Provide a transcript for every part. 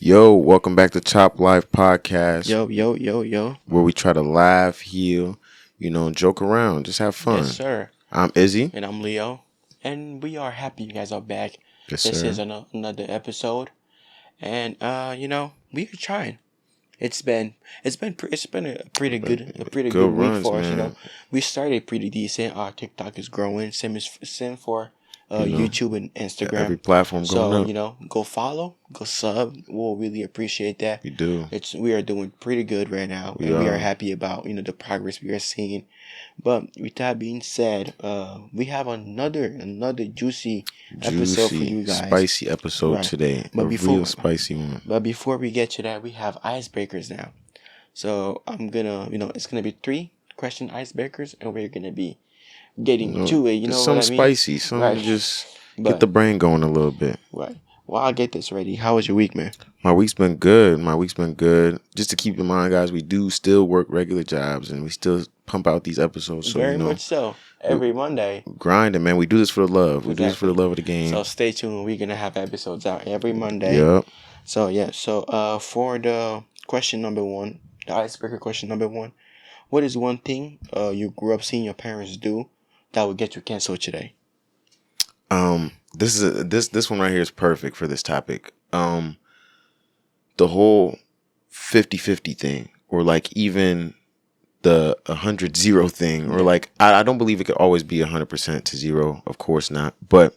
Yo, welcome back to Chop Life Podcast. Yo. Where we try to laugh, heal, joke around, just have fun. Yes, sir. I'm Izzy. And I'm Leo. And we are happy you guys are back. Yes, this sir. is another episode. And we are trying. It's been a pretty good week runs, for us. man. We started pretty decent. Our TikTok is growing. Same for YouTube and Instagram. Every platform going So up. go follow, go sub. We'll really appreciate that. We do. We are doing pretty good right now, we are happy about the progress we are seeing. But with that being said, we have another juicy episode for you guys. Spicy episode Right. today. But real spicy one. But before we get to that, we have icebreakers now. So I'm gonna, it's gonna be 3 question icebreakers, and we're gonna be getting to it. You know some what I mean? spicy, some Right. just But- get the brain going a little bit. Right. Well, I'll get this ready. How was your week, man? My week's been good. Just to keep in mind, guys, we do still work regular jobs, and we still pump out these episodes. So Very much so. Every Monday. Grinding, man. We do this for the love. We do this for Exactly. the love of the game. So stay tuned. We're gonna have episodes out every Monday. Yep. So yeah. So for the question number 1, the icebreaker question number 1, what is one thing you grew up seeing your parents do that would get you canceled today? This one right here is perfect for this topic. The whole 50-50 thing, or like even the 100-0 thing, or like I don't believe it could always be 100% to 0. Of course not. But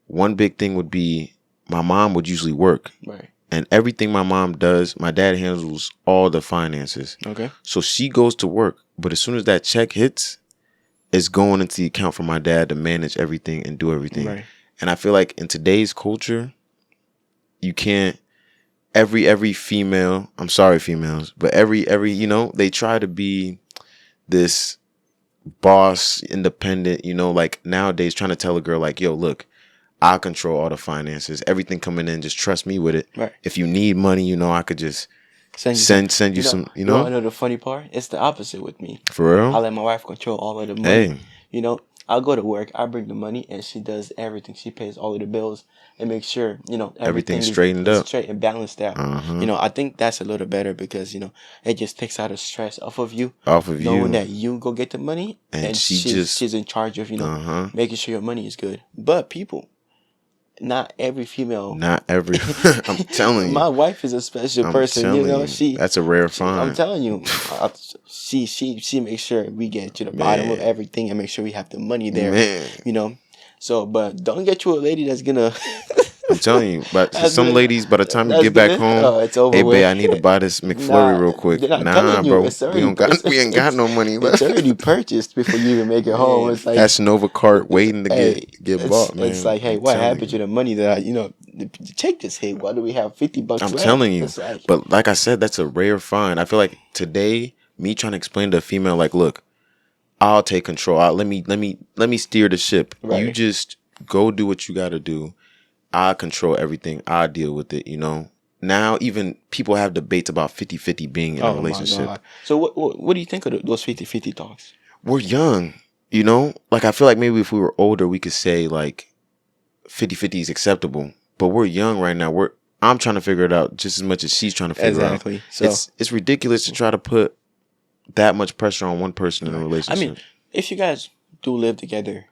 one big thing would be my mom would usually work. Right. And everything my mom does, my dad handles all the finances. Okay. So she goes to work, but as soon as that check hits, it's going into the account for my dad to manage everything and do everything. Right. And I feel like in today's culture, you can't, every female, I'm sorry females, but every they try to be this boss, independent, like nowadays trying to tell a girl like, yo, look, I'll control all the finances, everything coming in, just trust me with it. Right. If you need money, I could just send you some, I know the funny part? It's the opposite with me. For real? I let my wife control all of the money. Hey. I'll go to work, I bring the money, and she does everything. She pays all of the bills and makes sure, Everything's is straightened up. straight and balanced out. Uh-huh. I think that's a little better because, it just takes out the stress off of you. Knowing Knowing that you go get the money And she's in charge of, making sure your money is good. But people, not every female. Not every. I'm telling you. My wife is a special person. She. That's a rare find. I'm telling you, she makes sure we get to the bottom of everything and make sure we have the money there. Man. So, but don't get you a lady that's gonna. I'm telling you, but That's some good. ladies, by the time you That's get back good. home, Oh, it's over hey, with. babe, I need to buy this McFlurry real quick. they're not Nah, telling you. bro, It's already- we ain't got no money It's left. already purchased before you even make it home. It's like, That's Nova cart waiting to hey, get bought, man. It's like, hey, I'm what telling happened to the money that the check just hit? Why do we have $50 I'm left? telling you. It's like, But like I said, that's a rare find. I feel like today, me trying to explain to a female, like, look, I'll take control. Let me steer the ship. Right. You just go do what you got to do. I control everything. I deal with it. Now even people have debates about 50-50 being in a relationship. My God. So what do you think of those 50-50 talks? We're young, like I feel like maybe if we were older, we could say like 50-50 is acceptable, but we're young right now. I'm trying to figure it out just as much as she's trying to figure it out. So It's ridiculous to try to put that much pressure on one person in a relationship. I mean, if you guys do live together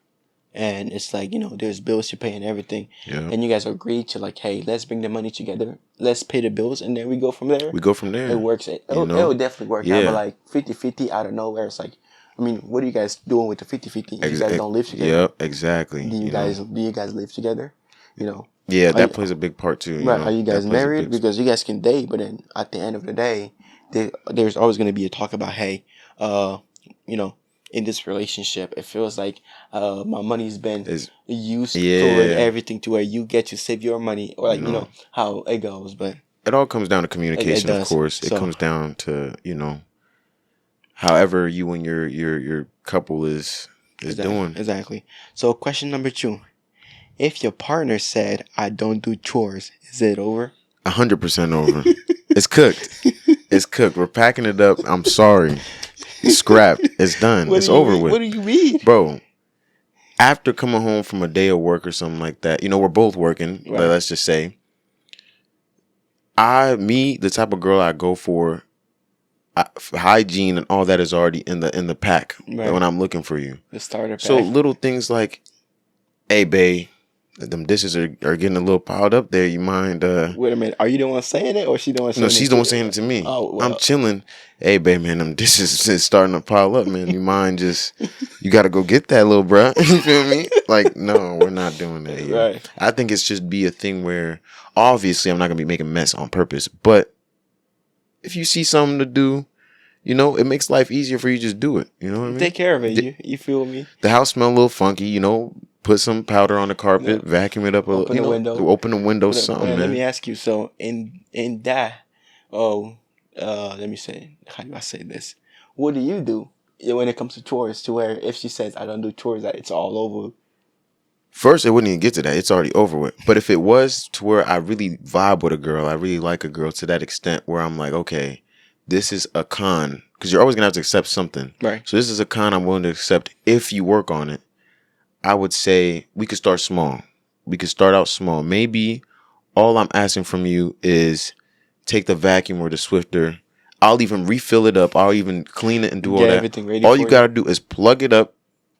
and it's like, there's bills you pay and everything, and you guys agree to like, hey, let's bring the money together, let's pay the bills, and then we go from there. It works. It'll definitely work out. But like 50-50 out of nowhere, it's like, I mean, what are you guys doing with the 50-50? You guys don't live together. Yep, exactly. Do you guys live together? Yeah, that plays a big part too. Right. Are you guys married? Because you guys can date, but then at the end of the day, there's always going to be a talk about, hey, in this relationship, it feels like my money's been used for everything to where you get to save your money, or like how it goes. But it all comes down to communication, of course. It comes down to however you and your couple is doing. Exactly. So question number 2: if your partner said, "I don't do chores," is it over? 100% over. It's cooked. It's cooked. We're packing it up. I'm sorry. Scrapped. It's done. It's over with. What do you mean? Bro, after coming home from a day of work or something like that, we're both working, Right. let's just say, the type of girl I go for, hygiene and all that is already in the pack when I'm looking for you. The starter pack. So little things like, hey, babe, them dishes are getting a little piled up there. You mind? Wait a minute. Are you the one saying it, or she the one saying it? No, she's the one saying it to me. Oh, well. I'm chilling. Hey, babe, man, them dishes is starting to pile up, man. You mind just, you got to go get that, little bruh. You feel me? Like, no, we're not doing that here. Right. I think it's just be a thing where, obviously, I'm not going to be making a mess on purpose. But if you see something to do, you know, it makes life easier for you to just do it. You know what I mean? Take care of it. You feel me? The house smell a little funky, you know. Put some powder on the carpet, vacuum it up a little. Open the window, something, man. Let me ask you. So in that, let me say, how do I say this? What do you do when it comes to chores? To where if she says I don't do chores, that it's all over. First, it wouldn't even get to that. It's already over with. But if it was to where I really vibe with a girl, I really like a girl to that extent where I'm like, okay, this is a con, because you're always gonna have to accept something. Right. So this is a con I'm willing to accept if you work on it. I would say we could start small. We could start out small. Maybe all I'm asking from you is take the vacuum or the Swifter. I'll even refill it up. I'll even clean it and do all that. Everything ready all you got to do is plug it up,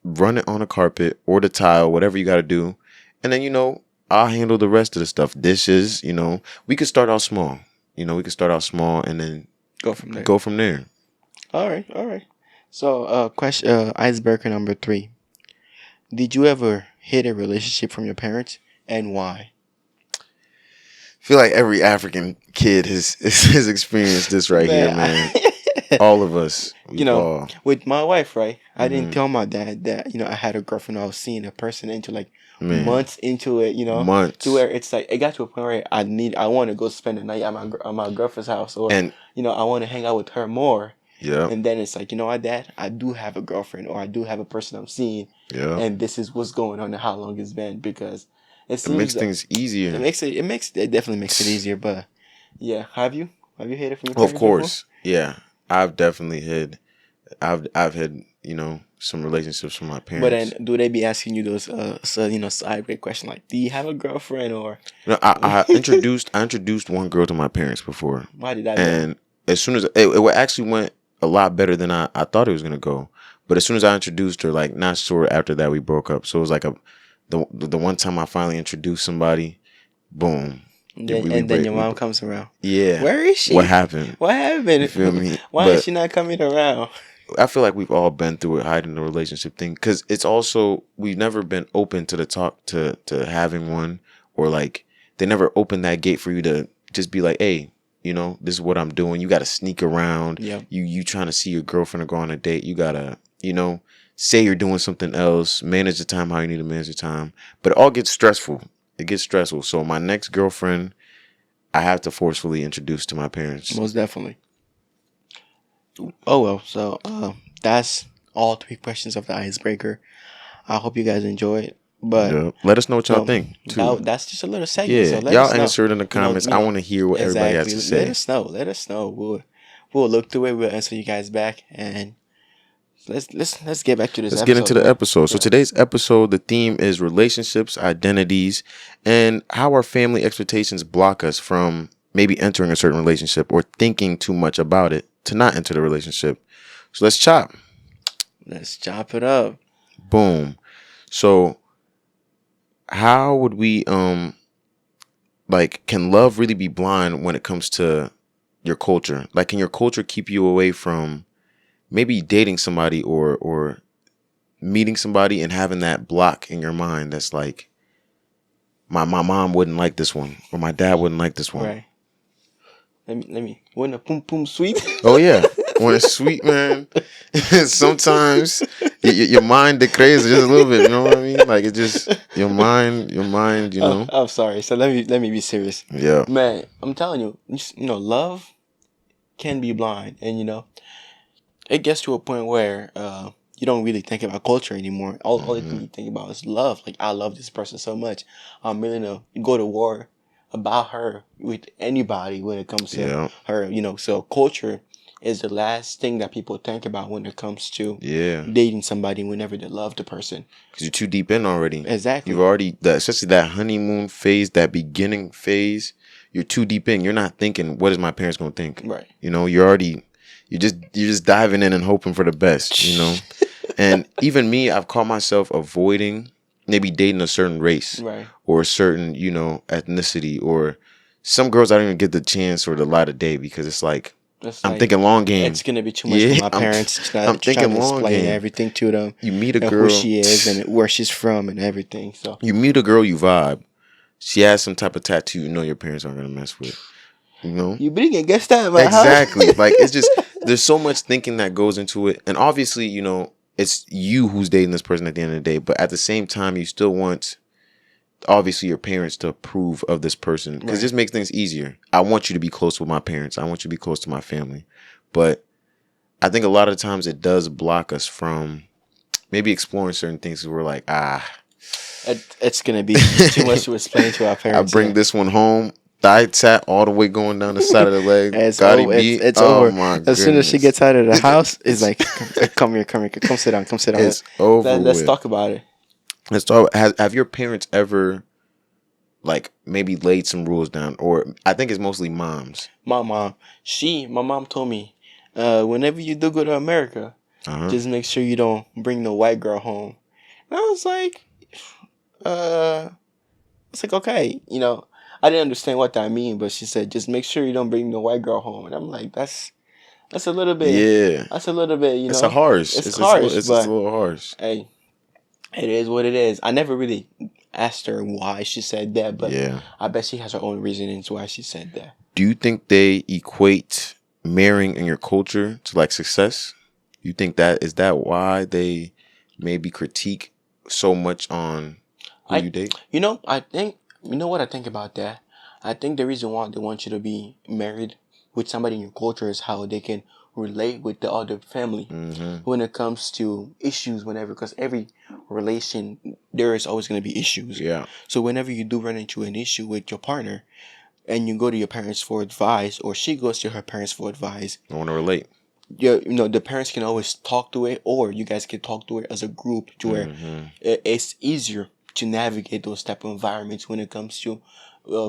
run it on a carpet or the tile, whatever you got to do. And then, you know, I'll handle the rest of the stuff. Dishes, you know. We could start out small. You know, we could start out small and then go from there. All right. So, question, icebreaker number 3. Did you ever hid a relationship from your parents, and why? I feel like every African kid has experienced this right here, man. All of us. You know, with my wife, right? I didn't tell my dad that, you know, I had a girlfriend. I was seeing a person into like months into it, you know, to where it's like it got to a point where I want to go spend the night at my girlfriend's house, or you know, I want to hang out with her more. Yeah. And then it's like, you know what, Dad? I do have a girlfriend, or I do have a person I'm seeing. Yeah. And this is what's going on and how long it's been, because it makes things easier. It definitely makes it easier. But yeah, have you hid it from your parents? Of course. Before? Yeah. I've definitely hid. I've had, you know, some relationships from my parents. But then do they be asking you those you know, sideways question like, do you have a girlfriend, or no, I introduced one girl to my parents before. Why did that and go? As soon as it actually went a lot better than I thought it was gonna go. But as soon as I introduced her, like not sure after that we broke up. So it was like the one time I finally introduced somebody, boom. Then your mom comes around. Yeah. Where is she? What happened? You feel me? Why is she not coming around? I feel like we've all been through it, hiding the relationship thing, because it's also, we've never been open to the talk to having one, or like they never opened that gate for you to just be like, hey, you know, this is what I'm doing. You got to sneak around. Yeah. You trying to see your girlfriend or go on a date. You got to, you know, say you're doing something else. Manage the time how you need to manage the time. But it all gets stressful. It gets stressful. So my next girlfriend, I have to forcefully introduce to my parents. Most definitely. Oh, well. So that's all 3 questions of the icebreaker. I hope you guys enjoyed. But yeah. Let us know what y'all think too. That's just a little segment. Yeah, so y'all answer it in the comments. I want to hear what everybody has to say. Let us know. We'll look through it. We'll answer you guys back, and let's get back to this. Let's get into the episode. So today's episode, the theme is relationships, identities, and how our family expectations block us from maybe entering a certain relationship or thinking too much about it to not enter the relationship. So let's chop. Let's chop it up. Boom. So how would we like, can love really be blind when it comes to your culture? Like, can your culture keep you away from maybe dating somebody or meeting somebody and having that block in your mind that's like, my mom wouldn't like this one, or my dad wouldn't like this one. Right. Let me. When a pum sweet. Oh yeah, when it's sweet, man. Sometimes your mind decreases just a little bit. You know what I mean? Like, it just your mind. You know. I'm sorry. So let me be serious. Yeah. Man, I'm telling you, you know, love can be blind, and you know, it gets to a point where you don't really think about culture anymore. All the thing you think about is love. Like, I love this person so much. I'm willing to go to war about her with anybody when it comes to her, you know. So culture is the last thing that people think about when it comes to dating somebody whenever they love the person. Because you're too deep in already. Exactly. You've already, especially that honeymoon phase, that beginning phase, you're too deep in. You're not thinking, what is my parents gonna think? Right. You know, you're just diving in and hoping for the best. You know, and even me, I've caught myself avoiding maybe dating a certain race, right, or a certain, you know, ethnicity, or some girls I don't even get the chance or the light of day because it's like, I'm thinking long game. It's gonna be too much for my parents. I'm thinking long explain game. everything to them. You meet a girl, who she is and where she's from and everything. So you meet a girl, you vibe. She has some type of tattoo. You know your parents aren't gonna mess with. You know, you bring it, guess that, man. Exactly. Like, it's just, there's so much thinking that goes into it, and obviously, you know, it's you who's dating this person at the end of the day. But at the same time, you still want, obviously, your parents to approve of this person, because it just makes things easier. I want you to be close with my parents. I want you to be close to my family. But I think a lot of times it does block us from maybe exploring certain things. We're like, it's gonna be too much to explain to our parents. I bring this one home. Thigh tap all the way going down the side of the leg. It's over. It's over. As soon as she gets out of the house, it's like, come here, come sit down. It's over. Let's talk about it. Let's talk. Have your parents ever, like, maybe laid some rules down? Or I think it's mostly moms. My mom told me, whenever you do go to America, just make sure you don't bring no white girl home. And I was like, okay, you know. I didn't understand what that mean, but she said, just make sure you don't bring the white girl home. And I'm like, that's a little bit. Yeah. That's a little bit, you know. It's harsh. It's harsh. It's a little harsh. Hey, it is what it is. I never really asked her why she said that, but I bet she has her own reasonings why she said that. Do you think they equate marrying in your culture to, like, success? You think is that why they maybe critique so much on who you date? You know, you know what I think about that? I think the reason why they want you to be married with somebody in your culture is how they can relate with the other family when it comes to issues, because every relation, there is always going to be issues. Yeah. So whenever you do run into an issue with your partner and you go to your parents for advice, or she goes to her parents for advice, I want to relate. You know, the parents can always talk to it, or you guys can talk to it as a group to where it's easier to navigate those type of environments when it comes to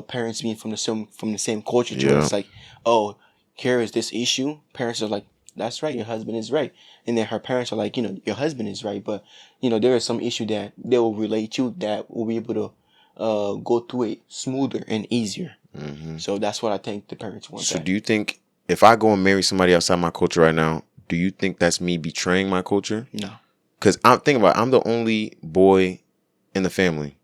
parents being from the same culture. Yeah. It's like, oh, here is this issue. Parents are like, that's right, your husband is right. And then her parents are like, you know, your husband is right. But, you know, there is some issue that they will relate to that will be able to go through it smoother and easier. So that's what I think the parents want. So do you think if I go and marry somebody outside my culture right now, do you think that's me betraying my culture? No. Because I'm thinking about it, I'm the only boy in the family.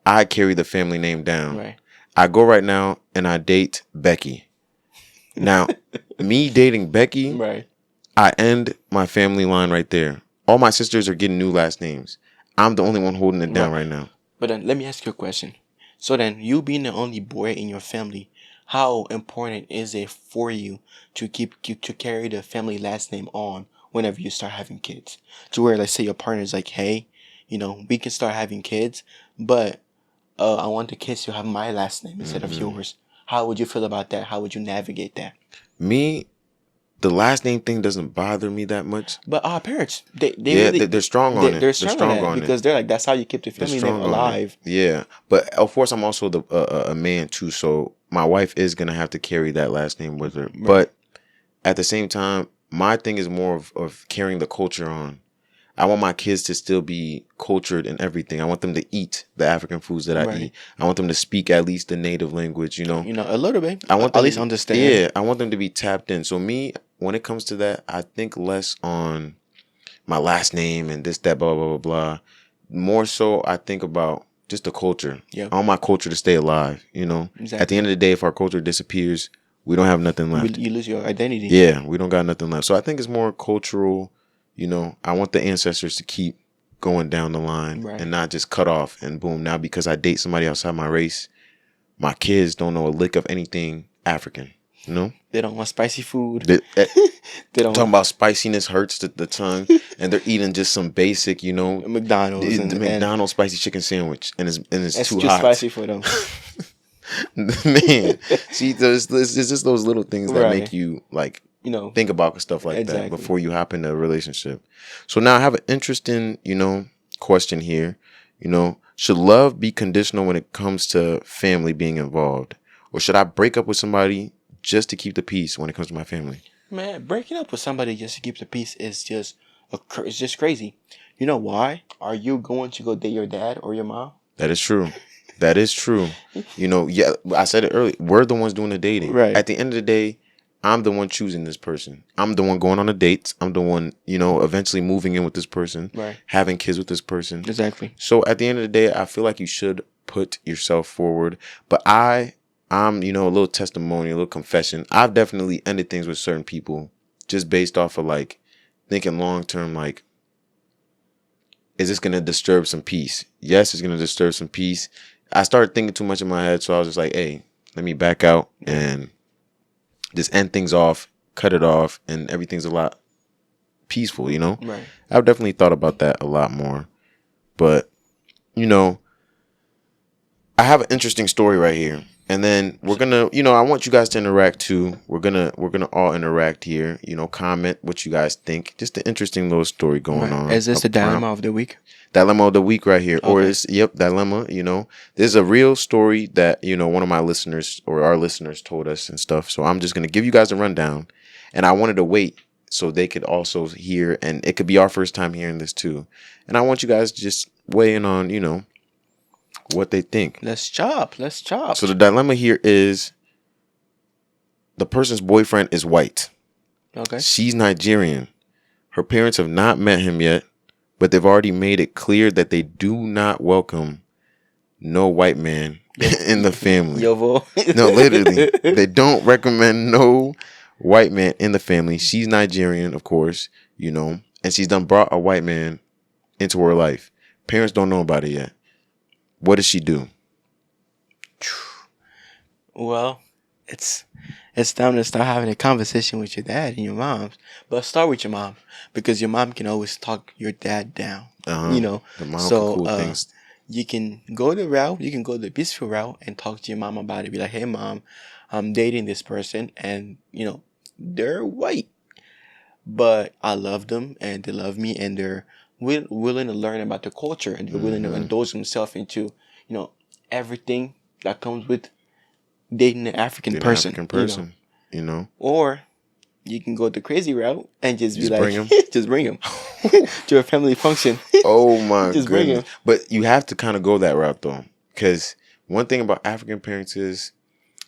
I carry the family name down. Right. I go right now and I date Becky. Now, me dating Becky, right, I end my family line right there. All my sisters are getting new last names. I'm the only one holding it down right now. But then let me ask you a question. So then, you being the only boy in your family, how important is it for you to carry the family last name on whenever you start having kids? To where, let's say your partner's like, hey, you know, we can start having kids, but I want the kids to have my last name instead of yours. How would you feel about that? How would you navigate that? Me, the last name thing doesn't bother me that much. But our parents, they're strong on it. They're strong on it because they're like, that's how you keep the family name alive. Yeah, but of course I'm also a man too, so my wife is gonna have to carry that last name with her. Right. But at the same time, my thing is more of carrying the culture on. I want my kids to still be cultured in everything. I want them to eat the African foods that I eat. I want them to speak at least the native language, you know. You know, a little bit. I want them at least understand. Yeah, I want them to be tapped in. So me, when it comes to that, I think less on my last name and this, that, blah, blah, blah, blah. More so, I think about just the culture. Yep. I want my culture to stay alive, you know. Exactly. At the end of the day, if our culture disappears, we don't have nothing left. You lose your identity. Yeah, we don't got nothing left. So I think it's more cultural. You know, I want the ancestors to keep going down the line and not just cut off and boom. Now, because I date somebody outside my race, my kids don't know a lick of anything African. You know, they don't want spicy food. They don't talking about spiciness hurts the tongue, and they're eating just some basic, you know, McDonald's McDonald's spicy chicken sandwich, and it's too hot. It's spicy for them. Man, see, it's just those little things that make you like. You know, think about stuff like that before you hop into a relationship. So now I have an interesting, you know, question here. You know, should love be conditional when it comes to family being involved? Or should I break up with somebody just to keep the peace when it comes to my family? Man, breaking up with somebody just to keep the peace is just it's just crazy. You know why? Are you going to go date your dad or your mom? That is true. That is true. You know, yeah, I said it earlier. We're the ones doing the dating. Right. At the end of the day, I'm the one choosing this person. I'm the one going on the dates. I'm the one, you know, eventually moving in with this person. Right. Having kids with this person. Exactly. So at the end of the day, I feel like you should put yourself forward. But I'm, you know, a little testimony, a little confession. I've definitely ended things with certain people just based off of like thinking long term, like, is this going to disturb some peace? Yes, it's going to disturb some peace. I started thinking too much in my head, so I was just like, hey, let me back out and just end things off, cut it off, and everything's a lot peaceful, you know? Right. I've definitely thought about that a lot more. But, you know, I have an interesting story right here. And then we're gonna, you know, I want you guys to interact too. We're gonna all interact here. You know, comment what you guys think. Just an interesting little story going on. Is this the dilemma of the week? Dilemma of the week right here, or is dilemma? You know, there's a real story that one of my listeners or our listeners told us and stuff. So I'm just gonna give you guys a rundown, and I wanted to wait so they could also hear, and it could be our first time hearing this too. And I want you guys to just weigh in on, what they think. Let's chop. So the dilemma here is the person's boyfriend is white. Okay. She's Nigerian. Her parents have not met him yet, but they've already made it clear that they do not welcome no white man in the family. Yovo. No, literally. They don't recommend no white man in the family. She's Nigerian, of course, and she's done brought a white man into her life. Parents don't know about it yet. What does she do? Well, it's time to start having a conversation with your dad and your mom. But start with your mom, because your mom can always talk your dad down. The mom can cool things. You can go the peaceful route and talk to your mom about it. Be like, hey, mom, I'm dating this person, and they're white, but I love them and they love me, and they're willing to learn about the culture, and they're willing to indulge themselves into everything that comes with dating an African person. Or you can go the crazy route and just be like, bring him. Just bring him to a family function. Oh my just goodness. Bring him. But you have to kind of go that route though, because one thing about African parents is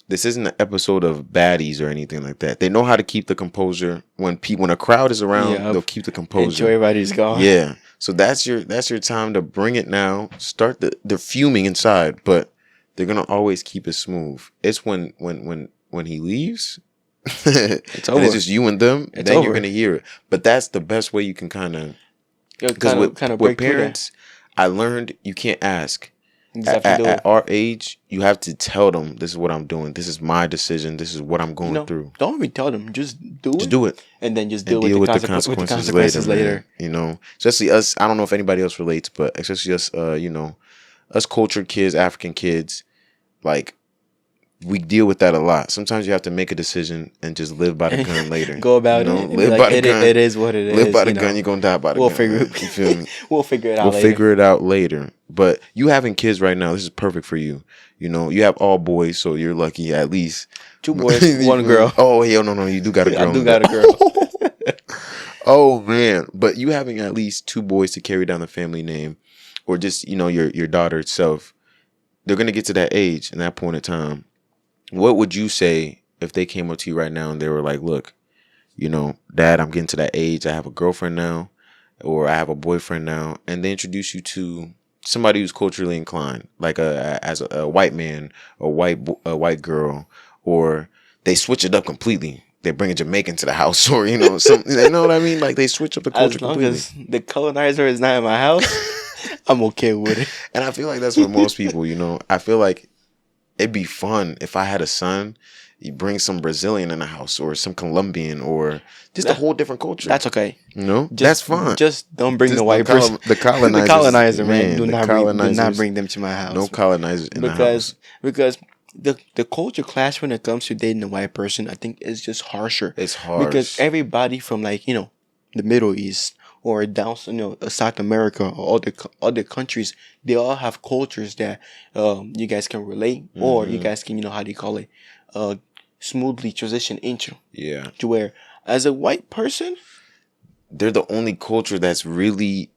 this isn't an episode of baddies or anything like that. They know how to keep the composure when a crowd is around. They'll keep the composure until everybody's gone. Yeah. So that's your time to bring it now. Start they're fuming inside, but they're gonna always keep it smooth. It's when he leaves, it's over. And it's just you and them. Then over. You're gonna hear it. But that's the best way you can kind of with parents. I learned you can't ask. At our age, you have to tell them, this is what I'm doing. This is my decision. This is what I'm going through. Don't even tell them. Just do it. Just do it. And then just deal with the consequences later. Especially us. I don't know if anybody else relates, but especially us, us cultured kids, African kids, like, we deal with that a lot. Sometimes you have to make a decision and just live by the gun later. Go about it. Live by the gun. It is what it is. Live by the gun. You're going to die by the gun. You feel me? We'll figure it out later. We'll figure it out later. But you having kids right now, this is perfect for you. You have all boys, so you're lucky at least. 2 boys, 1 girl. Oh, hell no. You do got a girl. I do got a girl. Oh, man. But you having at least 2 boys to carry down the family name, or just, your daughter itself, they're going to get to that age and that point in time. What would you say if they came up to you right now and they were like, look, Dad, I'm getting to that age. I have a girlfriend now, or I have a boyfriend now. And they introduce you to somebody who's culturally inclined, like as a white man, a white girl, or they switch it up completely. They bring a Jamaican to the house, or, something. You know what I mean? Like, they switch up the culture completely. As long as the colonizer is not in my house, I'm okay with it. And I feel like that's for most people, I feel like it'd be fun if I had a son, you bring some Brazilian in the house, or some Colombian, or just a whole different culture. That's okay. That's fine. Just don't bring the white person. The colonizers. The colonizer, man. Do not bring them to my house. No colonizers in the house. Because the culture clash when it comes to dating a white person, I think, is just harsher. It's harsh. Because everybody from, the Middle East, or down, South America or other countries, they all have cultures that you guys can relate, or you guys can, how do you call it, smoothly transition into. Yeah. To where, as a white person, they're the only culture that's really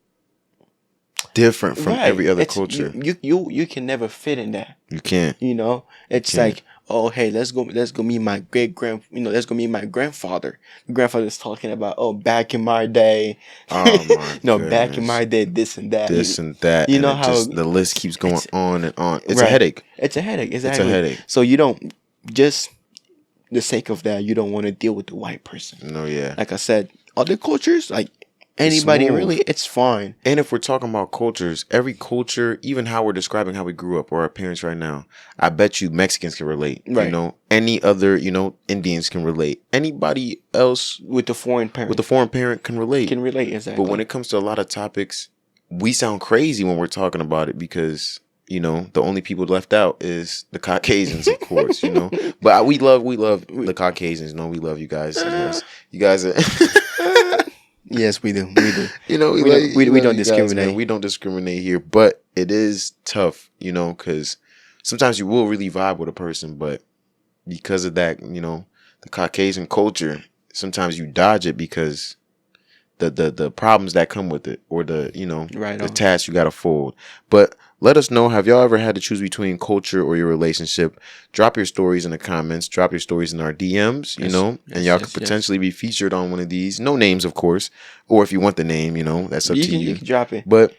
different from every other culture. You can never fit in that. You can't. It's like, oh, hey, let's go meet my let's go meet my grandfather. The grandfather's talking about, oh, back in my day. Oh my no, back in my day, this and that. You know how the list keeps going on and on. It's a headache. It's a headache, exactly. It's a headache. So you don't, just the sake of that, you don't want to deal with the white person. No, yeah. Like I said, other cultures, like anybody really, it's fine. And if we're talking about cultures, every culture, even how we're describing how we grew up or our parents right now, I bet you Mexicans can relate. Right. Any other, Indians can relate. Anybody else with the foreign parent can relate. Can relate, exactly. But when it comes to a lot of topics, we sound crazy when we're talking about it because, the only people left out is the Caucasians, of course, But we love the Caucasians. No, we love you guys. You guys are... Yes, we do. We do. We don't discriminate. Guys, we don't discriminate here, but it is tough, because sometimes you will really vibe with a person, but because of that, the Caucasian culture, sometimes you dodge it because the problems that come with it, or the tasks you got to fold. But let us know, have y'all ever had to choose between culture or your relationship? Drop your stories in the comments. Drop your stories in our DMs, and y'all could potentially be featured on one of these. No names, of course. Or if you want the name, that's up to you. You can drop it. But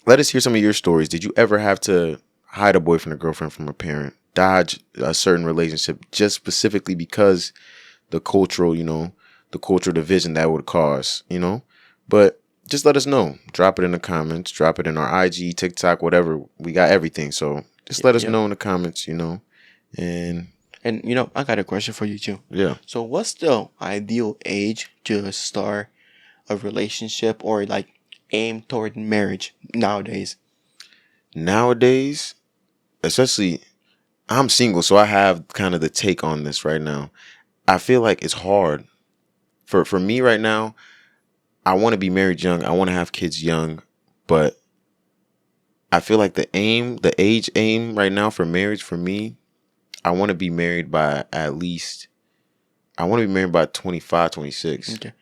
let us hear some of your stories. Did you ever have to hide a boyfriend or girlfriend from a parent? Dodge a certain relationship just specifically because the cultural division that would cause, But just let us know. Drop it in the comments. Drop it in our IG, TikTok, whatever. We got everything. So just let us know in the comments, And I got a question for you too. Yeah. So what's the ideal age to start a relationship or like aim toward marriage nowadays? Nowadays, especially, I'm single, so I have kind of the take on this right now. I feel like it's hard. For me right now, I want to be married young. I want to have kids young, but I feel like the age aim right now for marriage for me, I want to be married by 25, 26. Okay.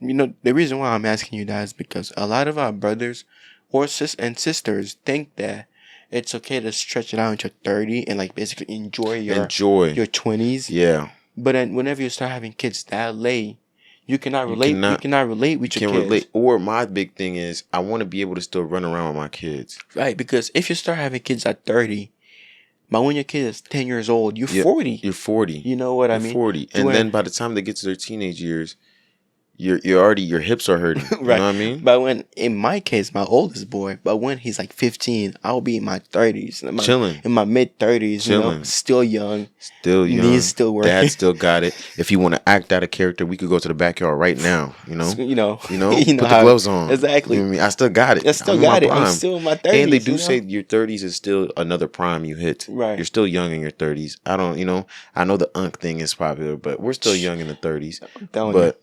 The reason why I'm asking you that is because a lot of our brothers or sisters think that it's okay to stretch it out into 30 and like basically enjoy your 20s. Yeah. But then whenever you start having kids that late, you cannot relate. You cannot relate with your kids. Relate. Or my big thing is I want to be able to still run around with my kids. Right, because if you start having kids at 30, but when your kid is 10 years old, you're 40. You're 40. You know what I mean? 40. And then by the time they get to their teenage years, you're already, your hips are hurting. Right. You know what I mean? But in my case, my oldest boy, but when he's like 15, I'll be in my 30s. Chilling. In my mid 30s, still young. Knees still working. Dad still got it. If you want to act out a character, we could go to the backyard right now, Put the gloves on. Exactly. You know what I mean? I still got it. I still got it. I'm still in my 30s. And they do say your 30s is still another prime you hit. Right. You're still young in your 30s. I know the unk thing is popular, but we're still young in the 30s. But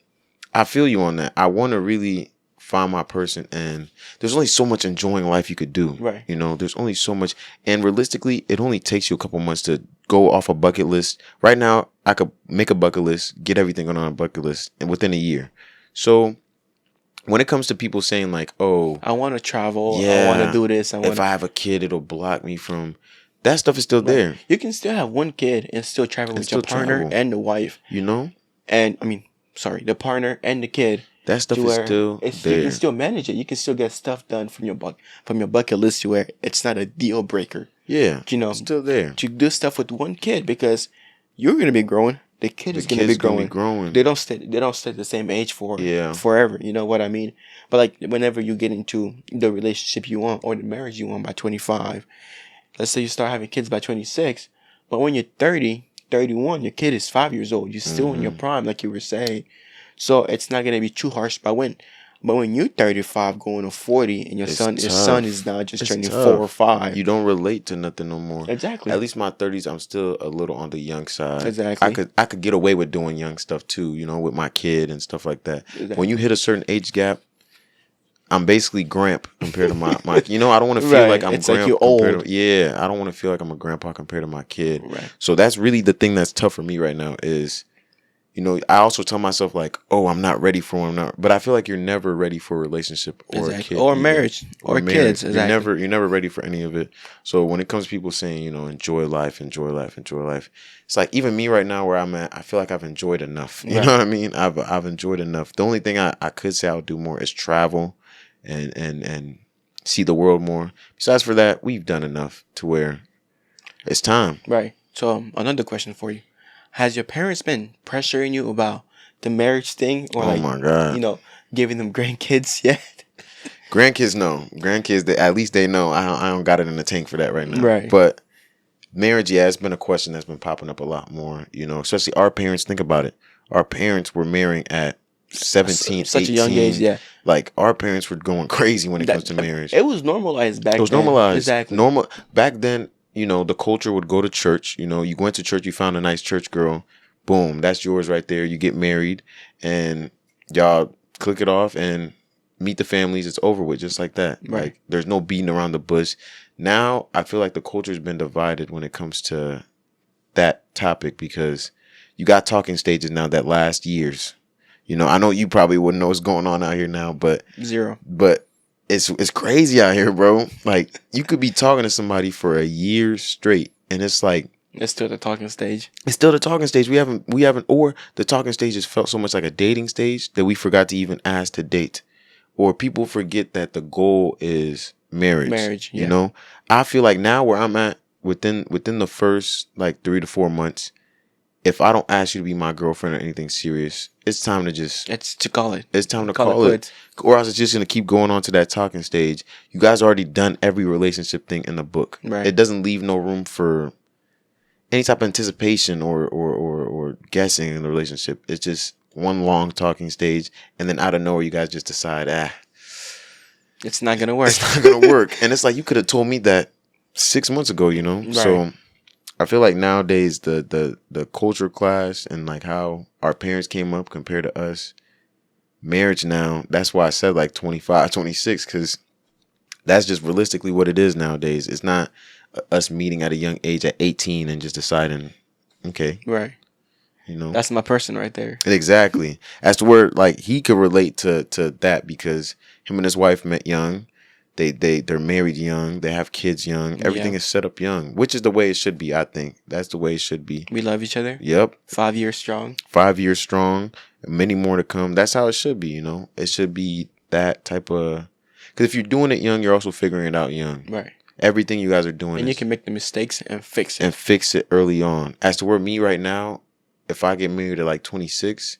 I feel you on that. I want to really find my person, and there's only so much enjoying life you could do. Right. There's only so much, and realistically, it only takes you a couple months to go off a bucket list. Right now, I could make a bucket list, get everything on a bucket list, and within a year. So when it comes to people saying like, "Oh, I want to travel. I want to do this. If I have a kid, it'll block me from." That stuff is still there. You can still have one kid and still travel with your partner and the wife. And the partner and the kid. That stuff is still there. You can still manage it. You can still get stuff done from your bucket list to where it's not a deal breaker. Yeah, it's still there. To do stuff with one kid because you're gonna be growing. The kid is gonna be growing. They don't stay the same age for forever. You know what I mean? But like whenever you get into the relationship you want or the marriage you want by 25, let's say you start having kids by 26, but when you're 30, 31, your kid is 5 years old. You're still in your prime, like you were saying. So it's not gonna be too harsh. But when you're 35 going to 40 and your son is now just turning 4 or 5. You don't relate to nothing no more. Exactly. At least my 30s, I'm still a little on the young side. Exactly. I could get away with doing young stuff too, with my kid and stuff like that. Exactly. When you hit a certain age gap, I'm basically Gramp compared to my you know, I don't want to feel Right. like I'm It's Gramp like you're compared old. to, yeah, I don't want to feel like I'm a grandpa compared to my kid. Right. So that's really the thing that's tough for me right now is, you know, I also tell myself like, oh, I'm not ready for one, but I feel like you're never ready for a relationship or a kid or either. marriage or kids. Exactly. You're never ready for any of it. So when it comes to people saying, you know, enjoy life, enjoy life, enjoy life, it's like even me right now where I'm at, I feel like I've enjoyed enough. You know what I mean? I've enjoyed enough. The only thing I could say I would do more is travel and see the world more. Besides for that, we've done enough to where it's time. Right. So another question for you: has your parents been pressuring you about the marriage thing, or Oh my God, you know, giving them grandkids yet? Grandkids know. Grandkids, at least they know. I don't got it in the tank for that right now. Right. But marriage, yeah, it's been a question that's been popping up a lot more. You know, especially our parents. Think about it. Our parents were marrying at 17, such 18. a young age. Yeah. Like our parents were going crazy when it comes to marriage. It was normalized back then. It was normalized. Exactly. Normal back then. You know, the culture would go to church. You know, you went to church, you found a nice church girl. Boom, that's yours right there. You get married, and y'all click it off and meet the families. It's over with, just like that. Right. Like there's no beating around the bush. Now I feel like the culture's been divided when it comes to that topic because you got talking stages now that last years. You know, I know you probably wouldn't know what's going on out here now, but zero. But it's crazy out here, bro. Like you could be talking to somebody for a year straight, and it's like it's still the talking stage. It's still the talking stage. We haven't, or the talking stage has felt so much like a dating stage that we forgot to even ask to date, or people forget that the goal is marriage. Marriage, yeah. You know, I feel like now where I'm at within the first like 3 to 4 months, if I don't ask you to be my girlfriend or anything serious, it's time to just call it. It's time to call it. Or else it's just gonna keep going on to that talking stage. You guys already done every relationship thing in the book. Right. It doesn't leave no room for any type of anticipation or guessing in the relationship. It's just one long talking stage, and then out of nowhere, you guys just decide, it's not gonna work. It's not gonna work. And it's like you could have told me that 6 months ago, you know. Right. So I feel like nowadays the culture clash and like how our parents came up compared to us, marriage now. That's why I said like 25, 26, because that's just realistically what it is nowadays. It's not us meeting at a young age at 18 and just deciding, okay. Right. You know. That's my person right there. Exactly. As to where like he could relate to that because him and his wife met young. They're married young. They have kids young. Everything is set up young, which is the way it should be, I think. That's the way it should be. We love each other. Yep. 5 years strong. 5 years strong. Many more to come. That's how it should be, you know. It should be that type of... Because if you're doing it young, you're also figuring it out young. Right. Everything you guys are doing. And you can make the mistakes and fix it. And fix it early on. As to where me right now, if I get married at like 26...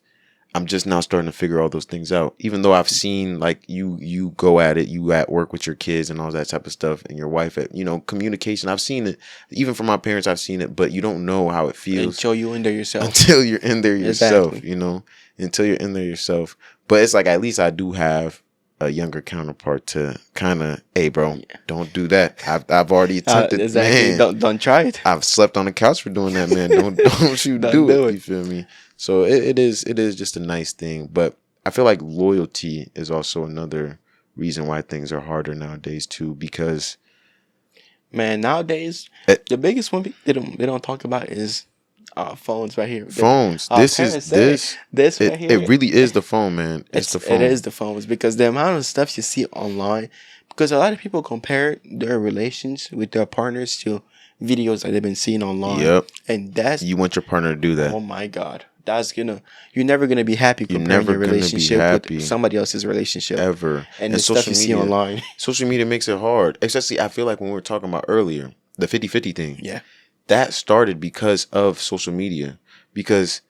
I'm just now starting to figure all those things out. Even though I've seen like you go at it, you at work with your kids and all that type of stuff, and your wife at, you know, communication. I've seen it. Even from my parents, I've seen it, but you don't know how it feels until you're in there yourself. Until you're in there yourself, exactly. You know, until you're in there yourself. But it's like at least I do have a younger counterpart to kind of, hey, bro, don't do that. I've already attempted. Exactly. Man, don't try it. I've slept on the couch for doing that, man. Don't you do it. You feel me? So it is just a nice thing. But I feel like loyalty is also another reason why things are harder nowadays too. Because man, nowadays the biggest one they don't talk about is phones right here. Phones. This right here. It really is the phone, man. It's the phone. It is the phones because the amount of stuff you see online. Because a lot of people compare their relations with their partners to videos that they've been seeing online. Yep. And that's you want your partner to do that. Oh my God. You're never gonna be happy comparing your relationship with somebody else's relationship. Ever. And the stuff you see online. Social media makes it hard. Especially I feel like when we were talking about earlier, the 50-50 thing. Yeah. That started because of social media. Because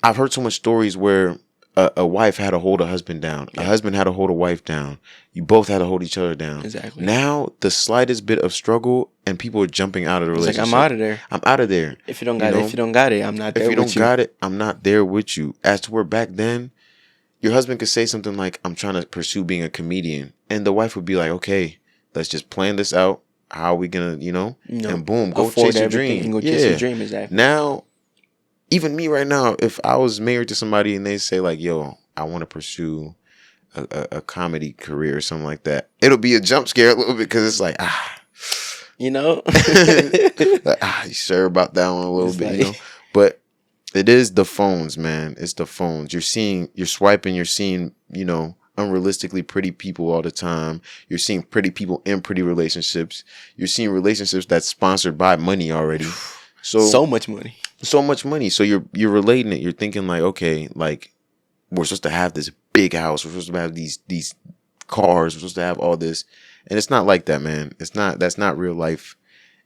I've heard so much stories where a wife had to hold a husband down. Yeah. A husband had to hold a wife down. You both had to hold each other down. Exactly. Now, the slightest bit of struggle and people are jumping out of the relationship. It's like, I'm out of there. I'm out of there. If you don't got it, I'm not there with you. If you don't got it, I'm not there with you. As to where back then, your husband could say something like, I'm trying to pursue being a comedian. And the wife would be like, okay, let's just plan this out. How are we going to, and boom, go chase your dream. Go chase your dream, exactly. Now, even me right now, if I was married to somebody and they say like, yo, I want to pursue a comedy career or something like that. It'll be a jump scare a little bit because it's like, you know, like, you sure about that one a little bit, you know. But it is the phones, man. It's the phones. You're swiping, you're seeing, you know, unrealistically pretty people all the time. You're seeing pretty people in pretty relationships. You're seeing relationships that's sponsored by money already. So much money. So much money. So you're relating it. You're thinking like, okay, like we're supposed to have this big house. We're supposed to have these cars. We're supposed to have all this. And it's not like that, man. That's not real life.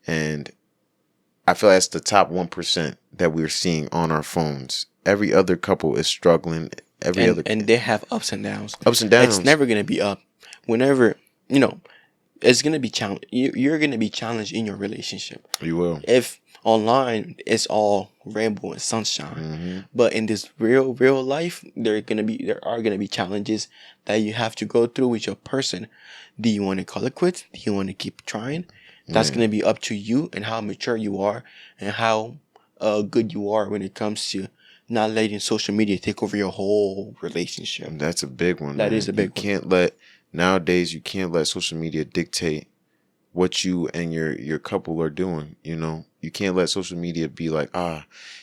And I feel that's the top 1% that we're seeing on our phones. Every other couple is struggling. And they have ups and downs. Ups and downs. It's never gonna be up. Whenever, you know, it's gonna be challenged. You're gonna be challenged in your relationship. You will. If online it's all rainbow and sunshine, but in this real life, there are gonna be challenges that you have to go through with your person. Do you want to call it quits? Do you want to keep trying? That's gonna be up to you and how mature you are and how good you are when it comes to not letting social media take over your whole relationship. That's a big one. That is a big one. Nowadays you can't let social media dictate what you and your couple are doing. You know, you can't let social media be like,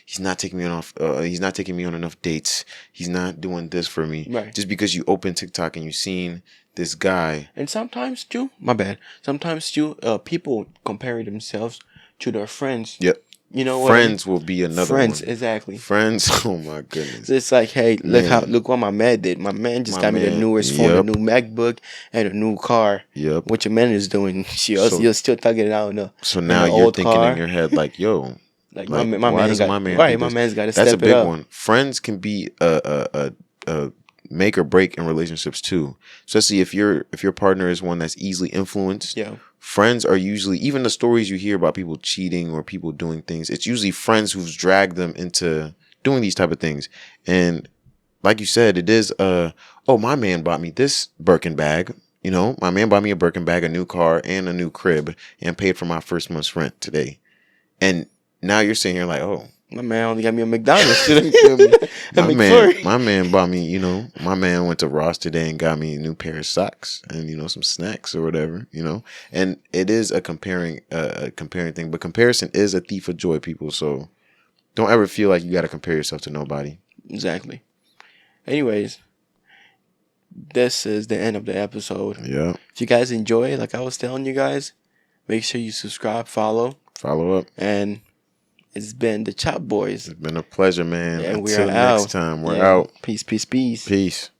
he's not taking me on enough dates. He's not doing this for me. Right. Just because you open TikTok and you've seen this guy. And sometimes too, people compare themselves to their friends. Yep. You know what? Friends will be another one. Friends, exactly. Friends, oh my goodness. So it's like, hey, look what my man did. My man just got me the newest phone, a new MacBook, and a new car. Yep. What your man is doing, you're still thugging it out. So now you're thinking in your head like, yo, my man's got to step it up. That's a big one. Friends can be a make or break in relationships too, especially if your partner is one that's easily influenced. Yeah. Friends are usually, even the stories you hear about people cheating or people doing things, it's usually friends who've dragged them into doing these type of things. And like you said, it is my man bought me this Birkin bag. You know, my man bought me a Birkin bag, a new car, and a new crib, and paid for my first month's rent today. And now you're sitting here like, oh, my man only got me a McDonald's today. My man bought me, you know, my man went to Ross today and got me a new pair of socks and, you know, some snacks or whatever, you know. And it is a comparing thing, but comparison is a thief of joy, people. So don't ever feel like you got to compare yourself to nobody. Exactly. Anyways, this is the end of the episode. Yeah. If you guys enjoy it, like I was telling you guys, make sure you subscribe, follow up. And it's been the Chop Boys. It's been a pleasure, man. And Until next time, we're out. Peace. Peace.